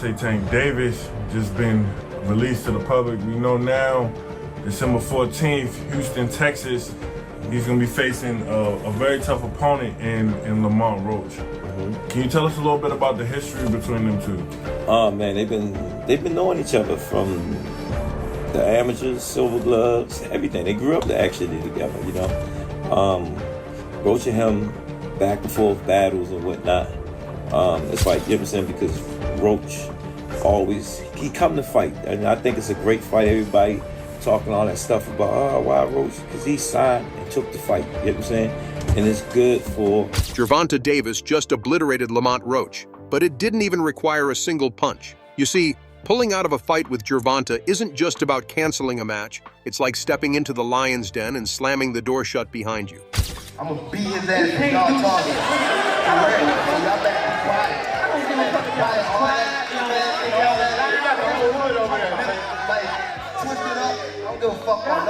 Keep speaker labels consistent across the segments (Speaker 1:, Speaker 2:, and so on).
Speaker 1: Tank Davis just been released to the public. We know now, December 14th, Houston, Texas, he's going to be facing a very tough opponent in Lamont Roach. Can you tell us a little bit about the history between them two?
Speaker 2: Oh man, they've been knowing each other from the amateurs, silver gloves, everything. They grew up actually together, you know. Roach and him back and forth battles and whatnot. It's like, you know what I'm saying, because Roach he come to fight, and I think it's a great fight. Everybody talking all that stuff about, oh, why Roach? Because he signed and took the fight, you know what I'm saying? And it's good for...
Speaker 3: Gervonta Davis just obliterated Lamont Roach, but it didn't even require a single punch. You see, pulling out of a fight with Gervonta isn't just about canceling a match. It's like stepping into the lion's den and slamming the door shut behind you.
Speaker 4: I'm gonna beat his ass if y'all talking. Y'all better be quiet. I don't give a fuck about all that. Twist it up. I don't give a fuck about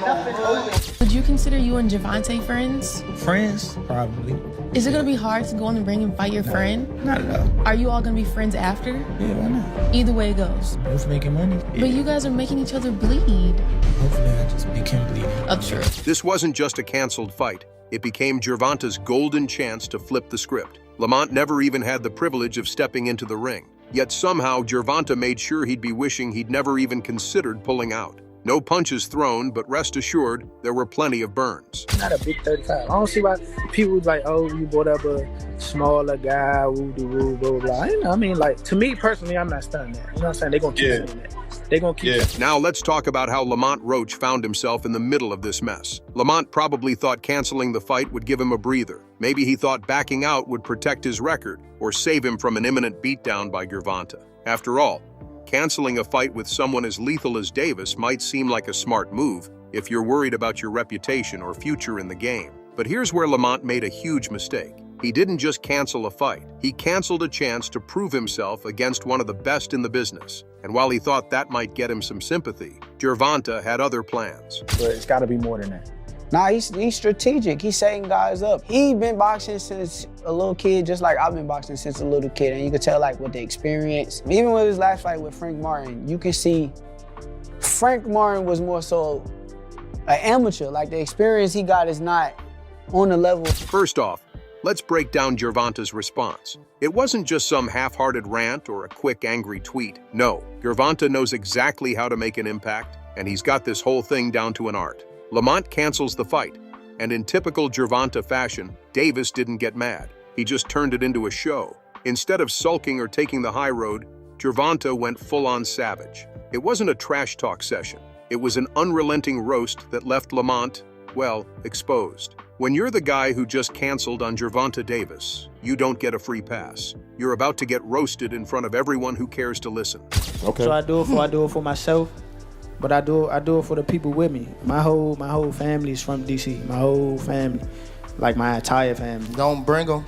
Speaker 4: none of that.
Speaker 5: Would you consider you and Gervonta friends?
Speaker 6: Friends? Probably.
Speaker 5: Is it gonna be hard to go in the ring and fight your friend?
Speaker 6: Not at all.
Speaker 5: Are you all gonna be friends after?
Speaker 6: Yeah, why not?
Speaker 5: Either way it goes.
Speaker 6: Both making money. Yeah.
Speaker 5: But you guys are making each other bleed.
Speaker 6: Hopefully I just make him bleed.
Speaker 5: Oh, true.
Speaker 3: This wasn't just a canceled fight. It became Gervonta's golden chance to flip the script. Lamont never even had the privilege of stepping into the ring. Yet somehow, Gervonta made sure he'd be wishing he'd never even considered pulling out. No punches thrown, but rest assured, there were plenty of burns.
Speaker 6: Not a big 35. I don't see why people was like, oh, you brought up a smaller guy, woo-de-woo, blah, blah, blah. You know, I mean, like, to me personally, I'm not stunned that. You know what I'm saying? They're going to keep doing that. They're going to keep
Speaker 3: Now let's talk about how Lamont Roach found himself in the middle of this mess. Lamont probably thought canceling the fight would give him a breather. Maybe he thought backing out would protect his record or save him from an imminent beatdown by Gervonta. After all, canceling a fight with someone as lethal as Davis might seem like a smart move if you're worried about your reputation or future in the game. But here's where Lamont made a huge mistake. He didn't just cancel a fight. He canceled a chance to prove himself against one of the best in the business. And while he thought that might get him some sympathy, Gervonta had other plans.
Speaker 6: But it's got to be more than that.
Speaker 7: Nah, he's strategic. He's setting guys up. He's been boxing since a little kid, just like I've been boxing since a little kid. And you can tell, like, with the experience. Even with his last fight with Frank Martin, you can see Frank Martin was more so an amateur. Like, the experience he got is not on the level.
Speaker 3: First off, let's break down Gervonta's response. It wasn't just some half-hearted rant or a quick, angry tweet. No, Gervonta knows exactly how to make an impact, and he's got this whole thing down to an art. Lamont cancels the fight, and in typical Gervonta fashion, Davis didn't get mad. He just turned it into a show. Instead of sulking or taking the high road, Gervonta went full-on savage. It wasn't a trash talk session. It was an unrelenting roast that left Lamont, well, exposed. When you're the guy who just canceled on Gervonta Davis, you don't get a free pass. You're about to get roasted in front of everyone who cares to listen.
Speaker 6: Okay. So I do it for myself. But I do it for the people with me. My whole family is from DC. My whole family, like my entire family.
Speaker 4: Don't bring them.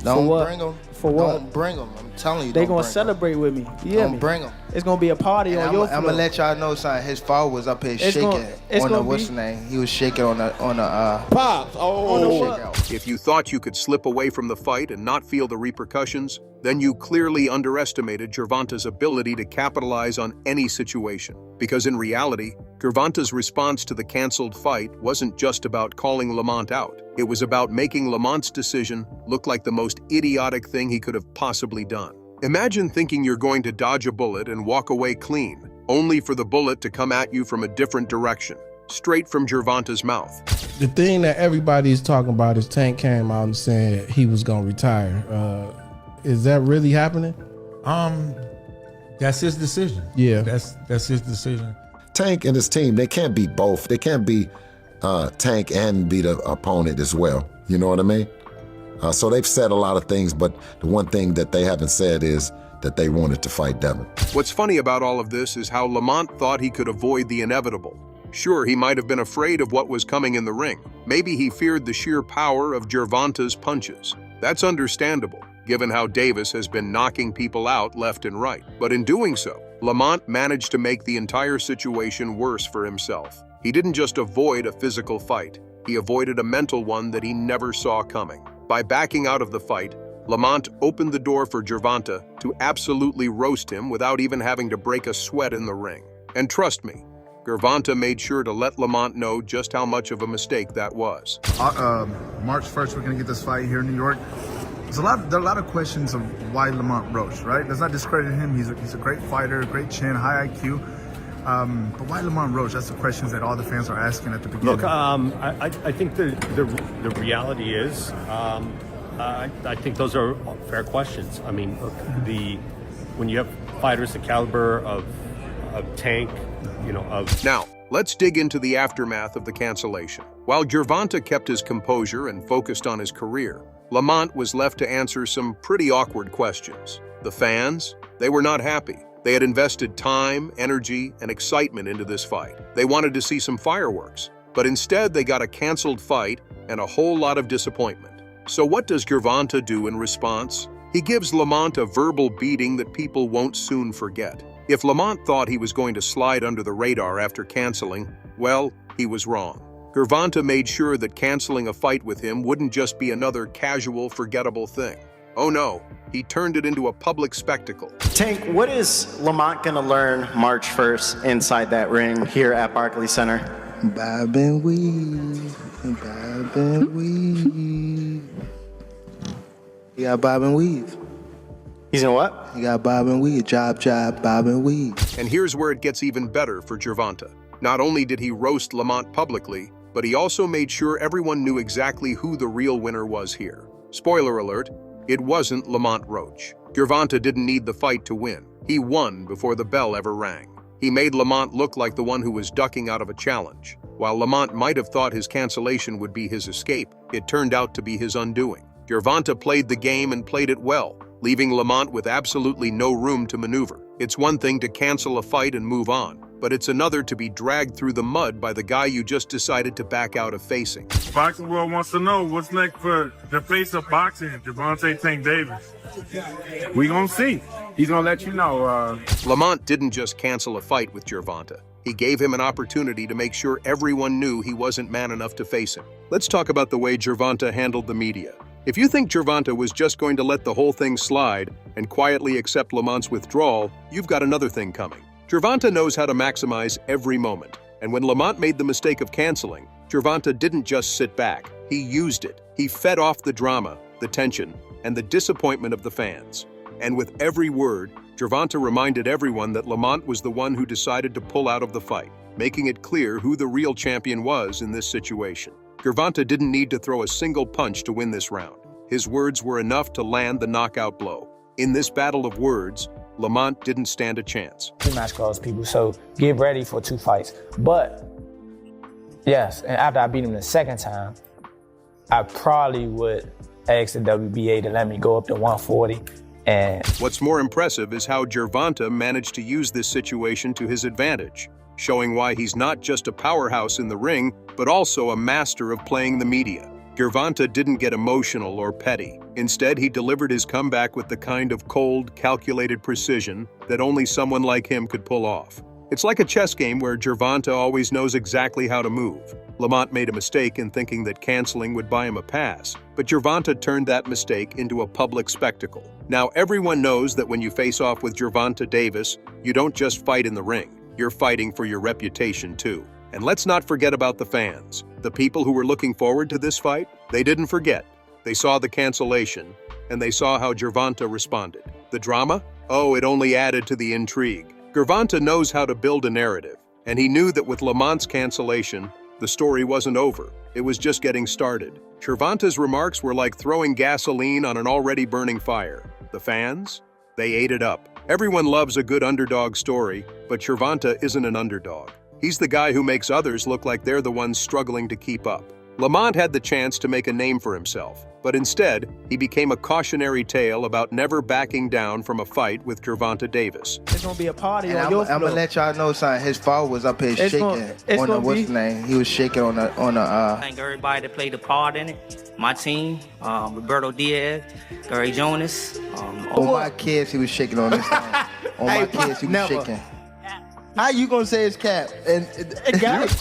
Speaker 4: Don't bring them.
Speaker 6: For what?
Speaker 4: Don't bring them. I'm telling you.
Speaker 6: They gonna celebrate with me. You hear me?
Speaker 4: Don't bring them.
Speaker 6: It's gonna be a party on your floor.
Speaker 4: I'm gonna let y'all know something. His father was up here shaking on the what's the name? He was shaking on the
Speaker 6: Pops.
Speaker 3: If you thought you could slip away from the fight and not feel the repercussions, then you clearly underestimated Gervonta's ability to capitalize on any situation. Because in reality, Gervonta's response to the canceled fight wasn't just about calling Lamont out. It was about making Lamont's decision look like the most idiotic thing he could have possibly done. Imagine thinking you're going to dodge a bullet and walk away clean, only for the bullet to come at you from a different direction, straight from Gervonta's mouth.
Speaker 8: The thing that everybody is talking about is Tank came out and said he was gonna retire. Is that really happening?
Speaker 9: That's his decision.
Speaker 8: Yeah.
Speaker 9: That's his decision.
Speaker 10: Tank and his team, they can't beat both. They can't be Tank and beat an opponent as well. You know what I mean? So they've said a lot of things, but the one thing that they haven't said is that they wanted to fight Devin.
Speaker 3: What's funny about all of this is how Lamont thought he could avoid the inevitable. Sure, he might have been afraid of what was coming in the ring. Maybe he feared the sheer power of Gervonta's punches. That's understandable, given how Davis has been knocking people out left and right. But in doing so, Lamont managed to make the entire situation worse for himself. He didn't just avoid a physical fight, he avoided a mental one that he never saw coming. By backing out of the fight, Lamont opened the door for Gervonta to absolutely roast him without even having to break a sweat in the ring. And trust me, Gervonta made sure to let Lamont know just how much of a mistake that was.
Speaker 9: March 1st, we're going to get this fight here in New York. There are a lot of questions of why Lamont Roach, right? Let's not discredit him. He's a great fighter, great chin, high IQ. But why Lamont Roach? That's the questions that all the fans are asking at the beginning.
Speaker 11: Look, I think the reality is, I think those are fair questions. I mean, look, when you have fighters the caliber of Tank,
Speaker 3: Now, let's dig into the aftermath of the cancellation. While Gervonta kept his composure and focused on his career, Lamont was left to answer some pretty awkward questions. The fans, they were not happy. They had invested time, energy, and excitement into this fight. They wanted to see some fireworks, but instead they got a canceled fight and a whole lot of disappointment. So what does Gervonta do in response? He gives Lamont a verbal beating that people won't soon forget. If Lamont thought he was going to slide under the radar after canceling, well, he was wrong. Gervonta made sure that canceling a fight with him wouldn't just be another casual, forgettable thing. Oh no, he turned it into a public spectacle.
Speaker 12: Tank, what is Lamont gonna learn March 1st inside that ring here at Barclays Center?
Speaker 13: Bob and weave, bob and weave. You got bob and weave.
Speaker 12: He's in what?
Speaker 13: You got bob and weave, job, bob and weave.
Speaker 3: And here's where it gets even better for Gervonta. Not only did he roast Lamont publicly, but he also made sure everyone knew exactly who the real winner was here. Spoiler alert, it wasn't Lamont Roach. Gervonta didn't need the fight to win. He won before the bell ever rang. He made Lamont look like the one who was ducking out of a challenge. While Lamont might have thought his cancellation would be his escape, it turned out to be his undoing. Gervonta played the game and played it well, leaving Lamont with absolutely no room to maneuver. It's one thing to cancel a fight and move on, but it's another to be dragged through the mud by the guy you just decided to back out of facing.
Speaker 1: Boxing world wants to know what's next for the face of boxing, Gervonta Tank Davis. We gonna see. He's gonna let you know.
Speaker 3: Lamont didn't just cancel a fight with Gervonta. He gave him an opportunity to make sure everyone knew he wasn't man enough to face him. Let's talk about the way Gervonta handled the media. If you think Gervonta was just going to let the whole thing slide and quietly accept Lamont's withdrawal, you've got another thing coming. Gervonta knows how to maximize every moment, and when Lamont made the mistake of canceling, Gervonta didn't just sit back. He used it. He fed off the drama, the tension, and the disappointment of the fans. And with every word, Gervonta reminded everyone that Lamont was the one who decided to pull out of the fight, making it clear who the real champion was in this situation. Gervonta didn't need to throw a single punch to win this round. His words were enough to land the knockout blow. In this battle of words, Lamont didn't stand a chance.
Speaker 7: Match calls people, so get ready for 2 fights. But yes, and after I beat him the second time, I probably would ask the WBA to let me go up to 140. And
Speaker 3: what's more impressive is how Gervonta managed to use this situation to his advantage, showing why he's not just a powerhouse in the ring, but also a master of playing the media. Gervonta didn't get emotional or petty. Instead, he delivered his comeback with the kind of cold, calculated precision that only someone like him could pull off. It's like a chess game where Gervonta always knows exactly how to move. Lamont made a mistake in thinking that canceling would buy him a pass, but Gervonta turned that mistake into a public spectacle. Now everyone knows that when you face off with Gervonta Davis, you don't just fight in the ring, you're fighting for your reputation too. And let's not forget about the fans. The people who were looking forward to this fight, they didn't forget. They saw the cancellation, and they saw how Gervonta responded. The drama? Oh, it only added to the intrigue. Gervonta knows how to build a narrative, and he knew that with Lamont's cancellation, the story wasn't over. It was just getting started. Gervonta's remarks were like throwing gasoline on an already burning fire. The fans? They ate it up. Everyone loves a good underdog story, but Gervonta isn't an underdog. He's the guy who makes others look like they're the ones struggling to keep up. Lamont had the chance to make a name for himself, but instead, he became a cautionary tale about never backing down from a fight with Gervonta Davis.
Speaker 6: It's gonna be a party
Speaker 13: And
Speaker 6: on
Speaker 13: I'm
Speaker 6: your
Speaker 13: gonna let y'all know something. His father was up here shaking on the what's his name? He was shaking on the
Speaker 14: Thank everybody that played a part in it. My team, Roberto Diaz, Gary Jonas.
Speaker 13: On my kids, he was shaking on this thing. On my kids, he was shaking. How you gonna say it's cap?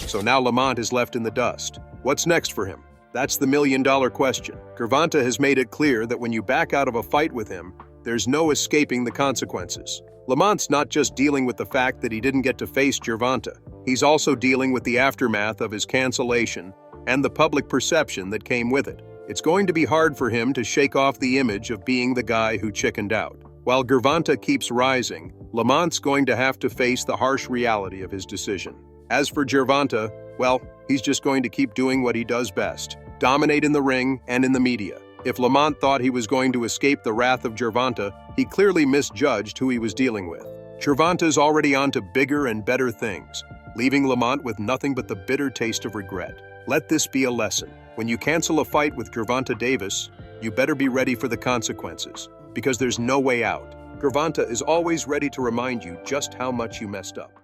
Speaker 3: So now Lamont is left in the dust. What's next for him? That's the million-dollar question. Gervonta has made it clear that when you back out of a fight with him, there's no escaping the consequences. Lamont's not just dealing with the fact that he didn't get to face Gervonta. He's also dealing with the aftermath of his cancellation and the public perception that came with it. It's going to be hard for him to shake off the image of being the guy who chickened out. While Gervonta keeps rising, Lamont's going to have to face the harsh reality of his decision. As for Gervonta, well, he's just going to keep doing what he does best: dominate in the ring and in the media. If Lamont thought he was going to escape the wrath of Gervonta, he clearly misjudged who he was dealing with. Gervonta's already on to bigger and better things, leaving Lamont with nothing but the bitter taste of regret. Let this be a lesson. When you cancel a fight with Gervonta Davis, you better be ready for the consequences, because there's no way out. Gervonta is always ready to remind you just how much you messed up.